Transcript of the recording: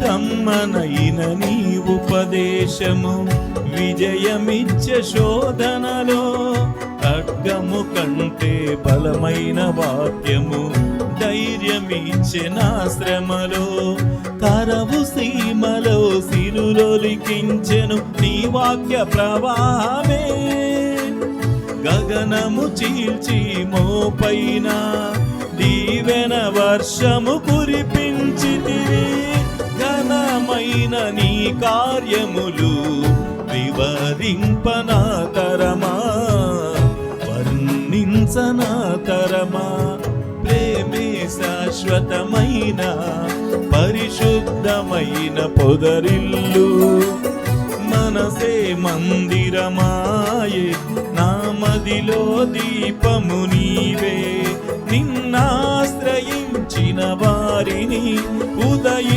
కమ్మనైన నీ ఉపదేశము విజయమిచ్చే శోధనలో, ఖడ్గము కంటే బలమైన వాక్యము ధైర్యమిచ్చే నా శ్రమలో. కరవు సీమలో సిరులొలికించెను నీ వాక్య ప్రవాహమే, గగనము చీల్చి మోపైన దీవెన వర్షము కురిపించితివి. ఘనమైన నీ కార్యములు వివరింపనా తరమా, వర్ణించనా తరమా. ప్రేమే శాశ్వతమైన పరిశుద్ధమైన పొదరిల్లు, మనసే మందిరమాయే నా మదిలో దీపము నీవే. నిన్నాశ్రయించిన వారిని ఉదయ